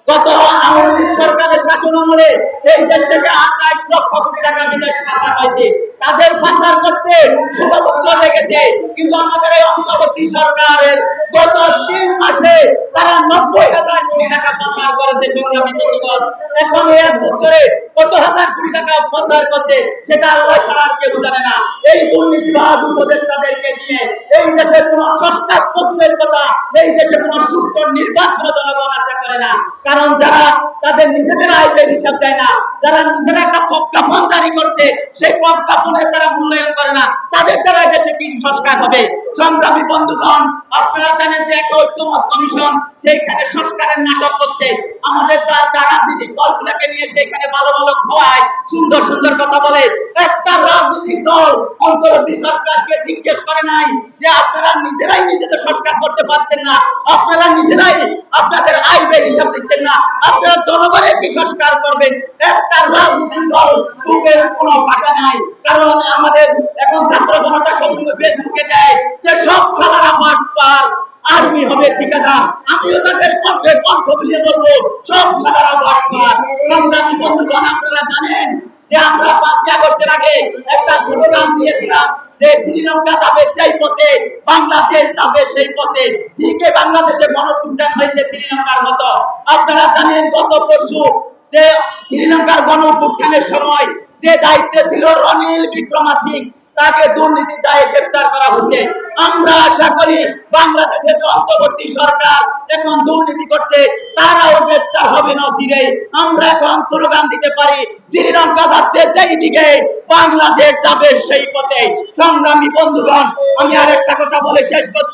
গত আওয়ামী লীগ সরকারের শাসন আমলে এই দেশ থেকে 28 লক্ষ কোটি টাকা বিদেশ পাচার হয়েছে। তাদের পাচার করতে শুভবুদ্ধ লেগেছে, কিন্তু আমাদের এই অন্তর্বর্তী সরকারের গত 3 মাসে তারা 90,000 কোটি টাকা পাচার করেছে। সংগ্রামী বন্ধুগণ, এখন এই 1 বছরে কত হাজার কোটি টাকা পাচার করছে সেটা আল্লাহ ছাড়া আর কেউ জানে না। এই দুর্নীতিবাদ উপদেষ্টাদেরকে নিয়ে এই দেশের কোন সংস্কার প্রতিরোধের কথা, এই দেশে কোন সুষ্ঠু নির্বাচন জনগণ আশা করে না। কারণ যারা তাদের নিজেদের আয়ের হিসাব দেয় না, যারা নিজেরা একটা প্রজ্ঞাপন জারি করছে, সেই প্রজ্ঞাপনের তারা মূল্যায়ন করে না, তাদের দ্বারা দেশে কি সংস্কার হবে? সংগ্রামী বন্ধুগণ, আপনারা জানেন যে একটা ঐক্যমত কমিশন সেইখানে সংস্কারের নাটক করছে। আমাদের রাজনৈতিক দলগুলোকে নিয়ে সেখানে ভালো ভালো খোয়ায়, সুন্দর সুন্দর কথা বলে। একটা রাজনৈতিক দল অন্তর্বর্তী সরকারকে জিজ্ঞেস করে নাই যে আপনারা নিজেরাই নিজেদের সংস্কার করতে পারছেন না, আপনারা নিজেরাই আপনাদের আয় ব্যয় হিসাব দিচ্ছেন না, আপনারা জনগণের কি সংস্কার করবেন? একটা রাজনৈতিক দল বুকের কোনো ভাষা নাই। কারণ আমাদের এখন ছাত্র জনতা সবগুলো ফেসবুকে দেয় যে সব সালারা বাটপার, আর্মি হবে ঠিকাদার। আমিও তাদের পক্ষে কণ্ঠ মিলিয়ে বলবো সব সালারা বাটপার। সংগ্রামী বন্ধুগণ, আপনারা জানেন যে আমরা 5ই আগস্টের আগে একটা স্লোগান দিয়েছিলাম যে শ্রীলঙ্কা যাবে যেই পথে, বাংলাদেশ যাবে সেই পথে। দিকে বাংলাদেশে গণঅভ্যুত্থান হয়েছে শ্রীলঙ্কার মতো। আপনারা জানেন গত পরশু যে শ্রীলঙ্কার গণঅভ্যুত্থানের সময় যে দায়িত্বে ছিল রনিল বিক্রমাসিং, তাকে দুর্নীতির দায়ে গ্রেফতার করা হয়েছে। আমরা আশা করি বাংলাদেশের যে অন্তর্বর্তী সরকার এখন দুর্নীতি করছে তারাও গ্রেফতার হবে না চিরে। আমরা এখন স্লোগান দিতে পারি শ্রীলঙ্কা যাচ্ছে যেই দিকে, বাংলাদেশ যাবে সেই পথে। সংগ্রামী বন্ধুগণ, আমি আরেকটা কথা বলে শেষ করছি।